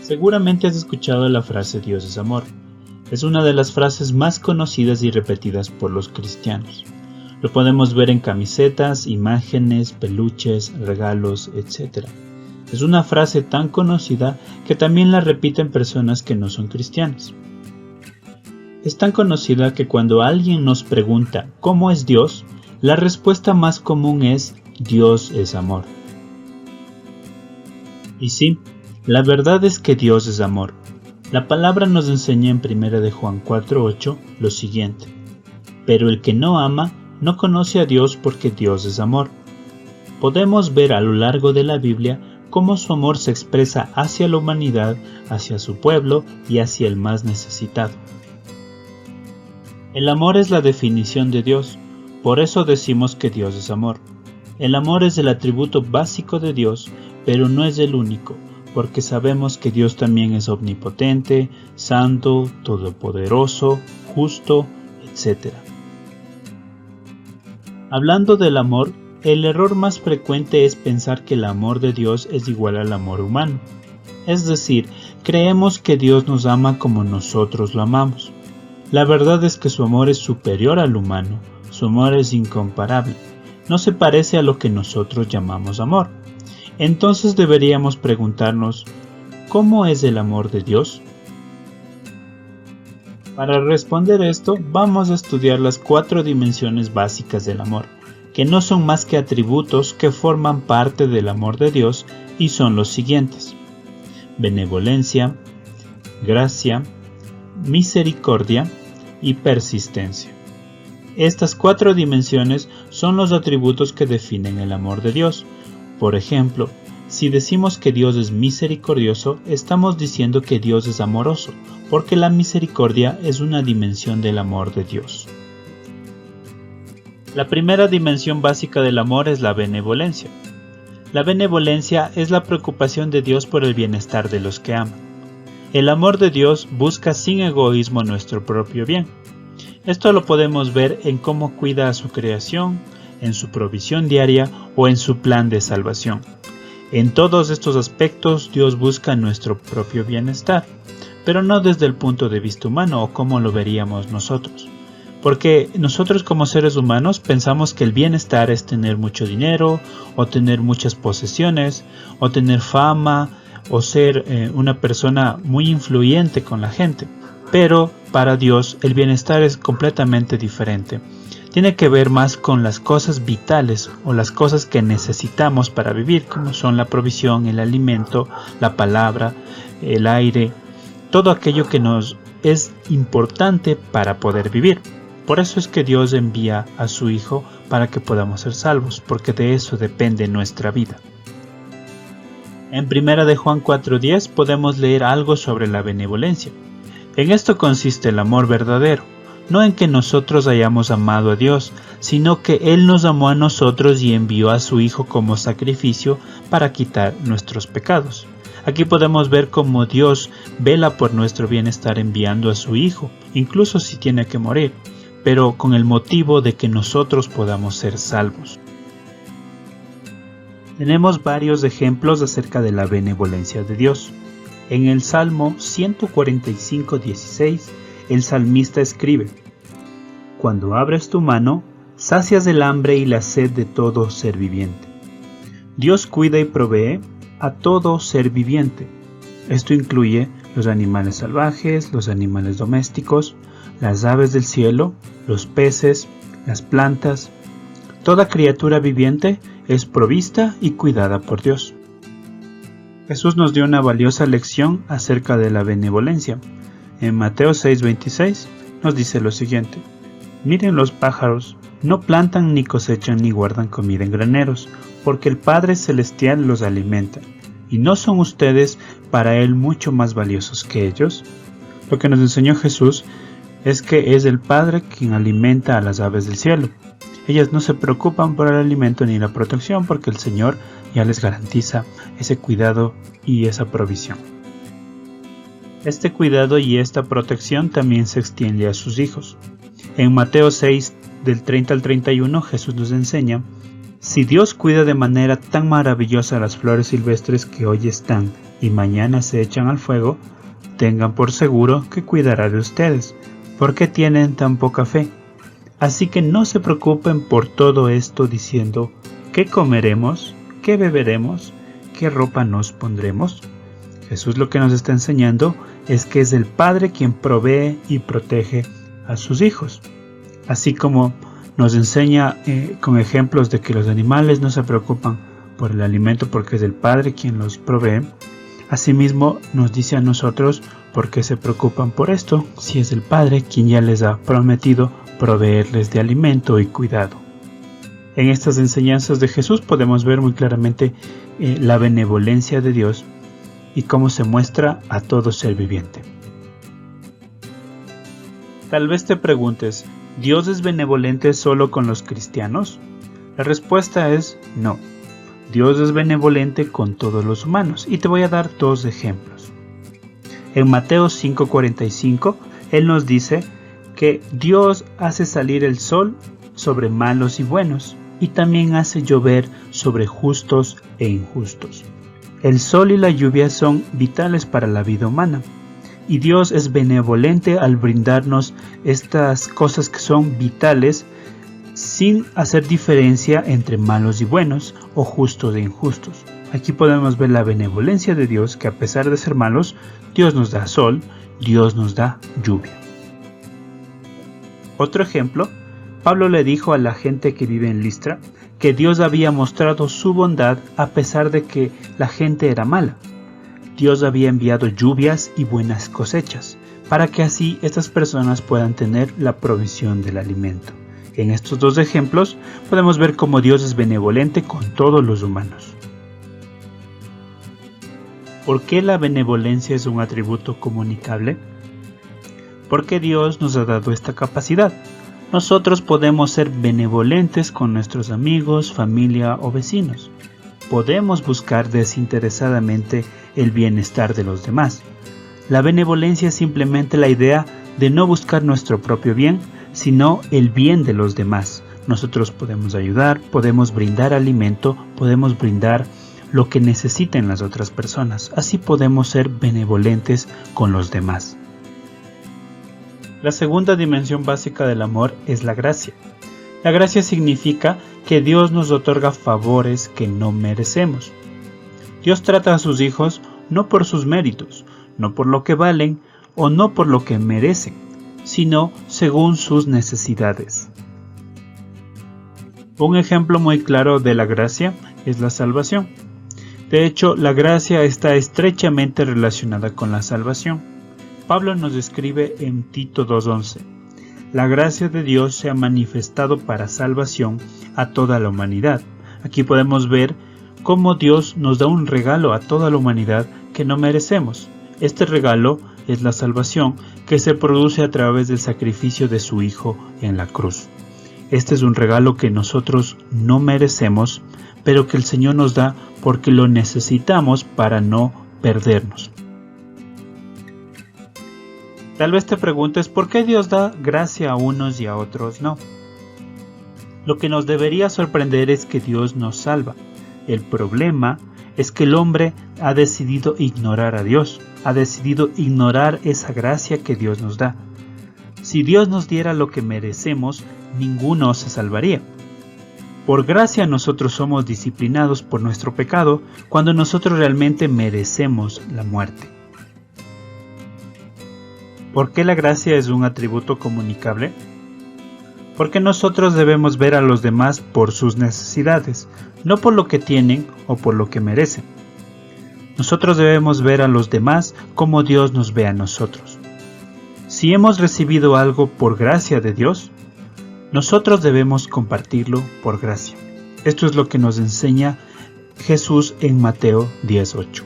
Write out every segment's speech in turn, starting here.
Seguramente has escuchado la frase Dios es amor. Es una de las frases más conocidas y repetidas por los cristianos. Lo podemos ver en camisetas, imágenes, peluches, regalos, etc. Es una frase tan conocida que también la repiten personas que no son cristianas. Es tan conocida que cuando alguien nos pregunta ¿cómo es Dios?, la respuesta más común es Dios es amor. Y sí, la verdad es que Dios es amor. La palabra nos enseña en 1 de Juan 4:8 lo siguiente: pero el que no ama no conoce a Dios porque Dios es amor. Podemos ver a lo largo de la Biblia cómo su amor se expresa hacia la humanidad, hacia su pueblo y hacia el más necesitado. El amor es la definición de Dios, por eso decimos que Dios es amor. El amor es el atributo básico de Dios, pero no es el único, porque sabemos que Dios también es omnipotente, santo, todopoderoso, justo, etc. Hablando del amor, el error más frecuente es pensar que el amor de Dios es igual al amor humano. Es decir, creemos que Dios nos ama como nosotros lo amamos. La verdad es que su amor es superior al humano, su amor es incomparable, no se parece a lo que nosotros llamamos amor. Entonces deberíamos preguntarnos, ¿cómo es el amor de Dios? Para responder esto, vamos a estudiar las 4 dimensiones básicas del amor, que no son más que atributos que forman parte del amor de Dios y son los siguientes: benevolencia, gracia, misericordia y persistencia. Estas 4 dimensiones son los atributos que definen el amor de Dios. Por ejemplo, si decimos que Dios es misericordioso, estamos diciendo que Dios es amoroso, porque la misericordia es una dimensión del amor de Dios. La primera dimensión básica del amor es la benevolencia. La benevolencia es la preocupación de Dios por el bienestar de los que aman. El amor de Dios busca sin egoísmo nuestro propio bien. Esto lo podemos ver en cómo cuida a su creación, en su provisión diaria o en su plan de salvación. En todos estos aspectos Dios busca nuestro propio bienestar, pero no desde el punto de vista humano o como lo veríamos nosotros. Porque nosotros como seres humanos pensamos que el bienestar es tener mucho dinero, o tener muchas posesiones, o tener fama, o ser una persona muy influyente con la gente. Pero para Dios el bienestar es completamente diferente. Tiene que ver más con las cosas vitales o las cosas que necesitamos para vivir, como son la provisión, el alimento, la palabra, el aire, todo aquello que nos es importante para poder vivir. Por eso es que Dios envía a su Hijo para que podamos ser salvos, porque de eso depende nuestra vida. En 1 de Juan 4:10 podemos leer algo sobre la benevolencia. En esto consiste el amor verdadero, no en que nosotros hayamos amado a Dios, sino que Él nos amó a nosotros y envió a su Hijo como sacrificio para quitar nuestros pecados. Aquí podemos ver cómo Dios vela por nuestro bienestar enviando a su Hijo, incluso si tiene que morir, pero con el motivo de que nosotros podamos ser salvos. Tenemos varios ejemplos acerca de la benevolencia de Dios. En el Salmo 145:16, el salmista escribe: cuando abres tu mano, sacias el hambre y la sed de todo ser viviente. Dios cuida y provee a todo ser viviente. Esto incluye los animales salvajes, los animales domésticos, las aves del cielo, los peces, las plantas. Toda criatura viviente es provista y cuidada por Dios. Jesús nos dio una valiosa lección acerca de la benevolencia. En Mateo 6:26 nos dice lo siguiente: miren los pájaros, no plantan ni cosechan ni guardan comida en graneros, porque el Padre Celestial los alimenta. ¿Y no son ustedes para Él mucho más valiosos que ellos? Lo que nos enseñó Jesús es que es el Padre quien alimenta a las aves del cielo. Ellas no se preocupan por el alimento ni la protección porque el Señor ya les garantiza ese cuidado y esa provisión. Este cuidado y esta protección también se extiende a sus hijos. En Mateo 6, del 30 al 31, Jesús nos enseña: si Dios cuida de manera tan maravillosa las flores silvestres que hoy están y mañana se echan al fuego, tengan por seguro que cuidará de ustedes, porque tienen tan poca fe. Así que no se preocupen por todo esto diciendo, ¿qué comeremos? ¿Qué beberemos? ¿Qué ropa nos pondremos? Jesús lo que nos está enseñando es que es el Padre quien provee y protege a sus hijos. Así como nos enseña con ejemplos de que los animales no se preocupan por el alimento porque es el Padre quien los provee, asimismo nos dice a nosotros por qué se preocupan por esto, si es el Padre quien ya les ha prometido proveerles de alimento y cuidado. En estas enseñanzas de Jesús podemos ver muy claramente la benevolencia de Dios y cómo se muestra a todo ser viviente. Tal vez te preguntes, ¿Dios es benevolente solo con los cristianos? La respuesta es no. Dios es benevolente con todos los humanos y te voy a dar dos ejemplos. En Mateo 5:45, Él nos dice que Dios hace salir el sol sobre malos y buenos y también hace llover sobre justos e injustos. El sol y la lluvia son vitales para la vida humana y Dios es benevolente al brindarnos estas cosas que son vitales sin hacer diferencia entre malos y buenos o justos e injustos. Aquí podemos ver la benevolencia de Dios, que a pesar de ser malos, Dios nos da sol, Dios nos da lluvia. Otro ejemplo, Pablo le dijo a la gente que vive en Listra que Dios había mostrado su bondad a pesar de que la gente era mala. Dios había enviado lluvias y buenas cosechas, para que así estas personas puedan tener la provisión del alimento. En estos dos ejemplos podemos ver cómo Dios es benevolente con todos los humanos. ¿Por qué la benevolencia es un atributo comunicable? Porque Dios nos ha dado esta capacidad. Nosotros podemos ser benevolentes con nuestros amigos, familia o vecinos. Podemos buscar desinteresadamente el bienestar de los demás. La benevolencia es simplemente la idea de no buscar nuestro propio bien, sino el bien de los demás. Nosotros podemos ayudar, podemos brindar alimento, podemos brindar lo que necesiten las otras personas. Así podemos ser benevolentes con los demás. La segunda dimensión básica del amor es la gracia. La gracia significa que Dios nos otorga favores que no merecemos. Dios trata a sus hijos no por sus méritos, no por lo que valen o no por lo que merecen, sino según sus necesidades. Un ejemplo muy claro de la gracia es la salvación. De hecho, la gracia está estrechamente relacionada con la salvación. Pablo nos escribe en Tito 2:11, la gracia de Dios se ha manifestado para salvación a toda la humanidad. Aquí podemos ver cómo Dios nos da un regalo a toda la humanidad que no merecemos. Este regalo es la salvación que se produce a través del sacrificio de su Hijo en la cruz. Este es un regalo que nosotros no merecemos, pero que el Señor nos da porque lo necesitamos para no perdernos. Tal vez te preguntes por qué Dios da gracia a unos y a otros no. Lo que nos debería sorprender es que Dios nos salva. El problema es que el hombre ha decidido ignorar a Dios, ha decidido ignorar esa gracia que Dios nos da. Si Dios nos diera lo que merecemos, ninguno se salvaría. Por gracia nosotros somos disciplinados por nuestro pecado cuando nosotros realmente merecemos la muerte. ¿Por qué la gracia es un atributo comunicable? Porque nosotros debemos ver a los demás por sus necesidades, no por lo que tienen o por lo que merecen. Nosotros debemos ver a los demás como Dios nos ve a nosotros. Si hemos recibido algo por gracia de Dios, nosotros debemos compartirlo por gracia. Esto es lo que nos enseña Jesús en Mateo 10:8.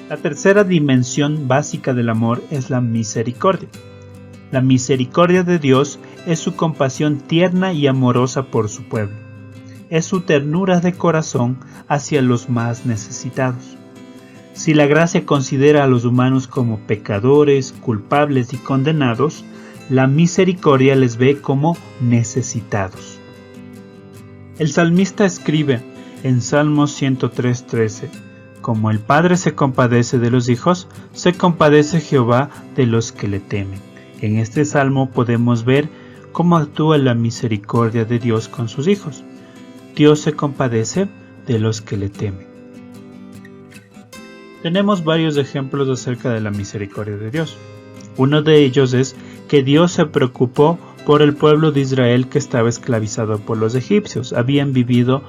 La tercera dimensión básica del amor es la misericordia. La misericordia de Dios es su compasión tierna y amorosa por su pueblo. Es su ternura de corazón hacia los más necesitados. Si la gracia considera a los humanos como pecadores, culpables y condenados, la misericordia les ve como necesitados. El salmista escribe en Salmos 103:13, como el Padre se compadece de los hijos, se compadece Jehová de los que le temen. En este salmo podemos ver cómo actúa la misericordia de Dios con sus hijos. Dios se compadece de los que le temen. Tenemos varios ejemplos acerca de la misericordia de Dios. Uno de ellos es que Dios se preocupó por el pueblo de Israel que estaba esclavizado por los egipcios. Habían vivido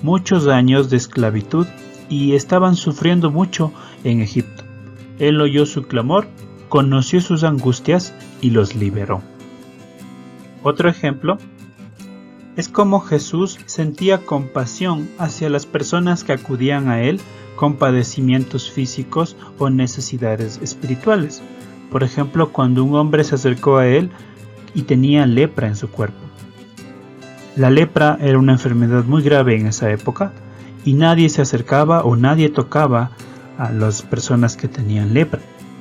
muchos años de esclavitud y estaban sufriendo mucho en Egipto. Él oyó su clamor, conoció sus angustias y los liberó. Otro ejemplo es cómo Jesús sentía compasión hacia las personas que acudían a él con padecimientos físicos o necesidades espirituales. Por ejemplo, cuando un hombre se acercó a él y tenía lepra en su cuerpo. La lepra era una enfermedad muy grave en esa época y nadie se acercaba o nadie tocaba a las personas que tenían lepra.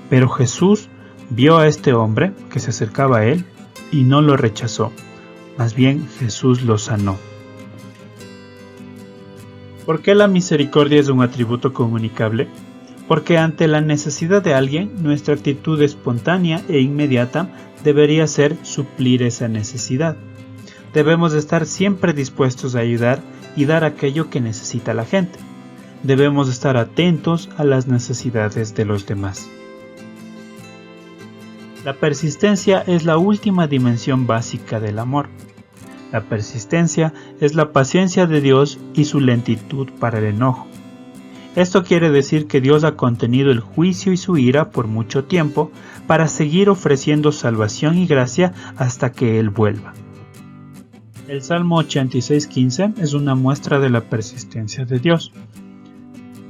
Pero Jesús vio a este hombre que se acercaba a él y no lo rechazó. Más bien Jesús lo sanó. ¿Por qué la misericordia es un atributo comunicable? Porque ante la necesidad de alguien, nuestra actitud espontánea e inmediata debería ser suplir esa necesidad. Debemos estar siempre dispuestos a ayudar y dar aquello que necesita la gente. Debemos estar atentos a las necesidades de los demás. La persistencia es la última dimensión básica del amor. La persistencia es la paciencia de Dios y su lentitud para el enojo. Esto quiere decir que Dios ha contenido el juicio y su ira por mucho tiempo para seguir ofreciendo salvación y gracia hasta que Él vuelva. El Salmo 86:15 es una muestra de la persistencia de Dios.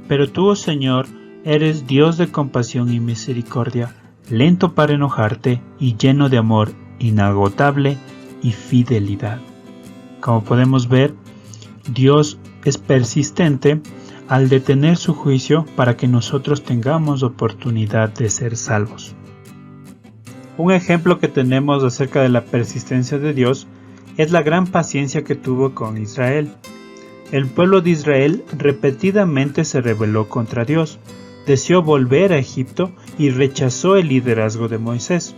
Pero tú, oh Señor, eres Dios de compasión y misericordia, lento para enojarte y lleno de amor inagotable y fidelidad. Como podemos ver, Dios es persistente al detener su juicio para que nosotros tengamos oportunidad de ser salvos. Un ejemplo que tenemos acerca de la persistencia de Dios es la gran paciencia que tuvo con Israel. El pueblo de Israel repetidamente se rebeló contra Dios, deseó volver a Egipto y rechazó el liderazgo de Moisés.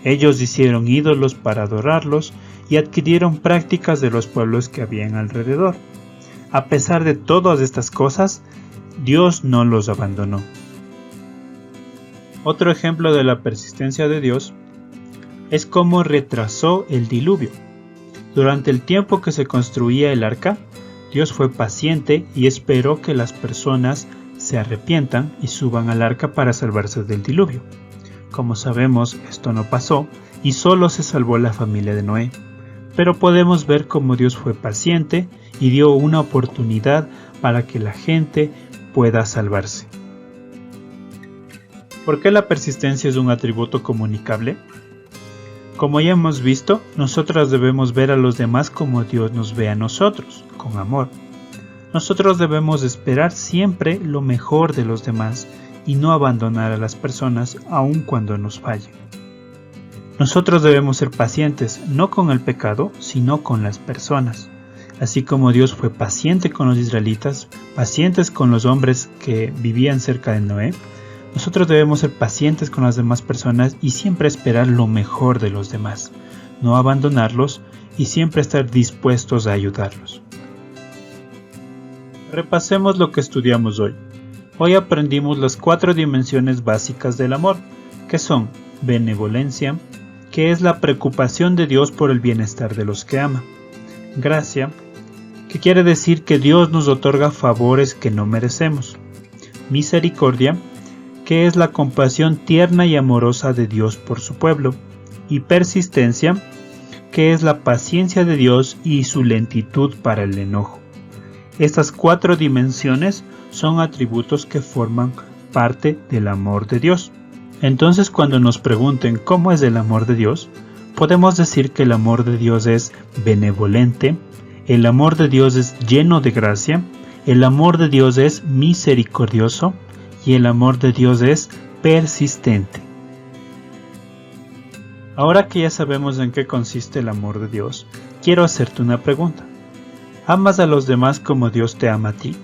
Ellos hicieron ídolos para adorarlos y adquirieron prácticas de los pueblos que habían alrededor. A pesar de todas estas cosas, Dios no los abandonó. Otro ejemplo de la persistencia de Dios es cómo retrasó el diluvio. Durante el tiempo que se construía el arca, Dios fue paciente y esperó que las personas se arrepientan y suban al arca para salvarse del diluvio. Como sabemos, esto no pasó y solo se salvó la familia de Noé. Pero podemos ver cómo Dios fue paciente y dio una oportunidad para que la gente pueda salvarse. ¿Por qué la persistencia es un atributo comunicable? Como ya hemos visto, nosotros debemos ver a los demás como Dios nos ve a nosotros, con amor. Nosotros debemos esperar siempre lo mejor de los demás y no abandonar a las personas aun cuando nos fallen. Nosotros debemos ser pacientes, no con el pecado, sino con las personas. Así como Dios fue paciente con los israelitas, pacientes con los hombres que vivían cerca de Noé, nosotros debemos ser pacientes con las demás personas y siempre esperar lo mejor de los demás, no abandonarlos y siempre estar dispuestos a ayudarlos. Repasemos lo que estudiamos hoy. Hoy aprendimos las 4 dimensiones básicas del amor, que son benevolencia, que es la preocupación de Dios por el bienestar de los que ama; gracia, que quiere decir que Dios nos otorga favores que no merecemos; misericordia, que es la compasión tierna y amorosa de Dios por su pueblo; y persistencia, que es la paciencia de Dios y su lentitud para el enojo. Estas 4 dimensiones son atributos que forman parte del amor de Dios. Entonces, cuando nos pregunten cómo es el amor de Dios, podemos decir que el amor de Dios es benevolente, el amor de Dios es lleno de gracia, el amor de Dios es misericordioso y el amor de Dios es persistente. Ahora que ya sabemos en qué consiste el amor de Dios, quiero hacerte una pregunta. ¿Amas a los demás como Dios te ama a ti?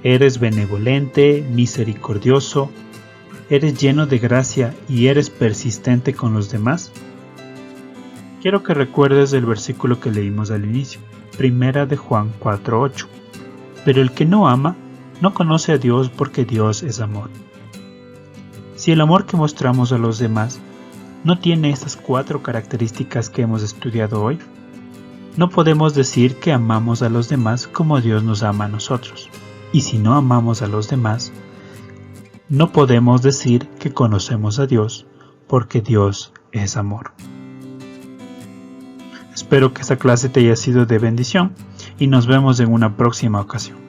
¿Eres benevolente, misericordioso? ¿Eres lleno de gracia y eres persistente con los demás? Quiero que recuerdes el versículo que leímos al inicio, 1 de Juan 4:8. Pero el que no ama, no conoce a Dios porque Dios es amor. Si el amor que mostramos a los demás no tiene estas 4 características que hemos estudiado hoy, no podemos decir que amamos a los demás como Dios nos ama a nosotros. Y si no amamos a los demás, no podemos decir que conocemos a Dios porque Dios es amor. Espero que esta clase te haya sido de bendición y nos vemos en una próxima ocasión.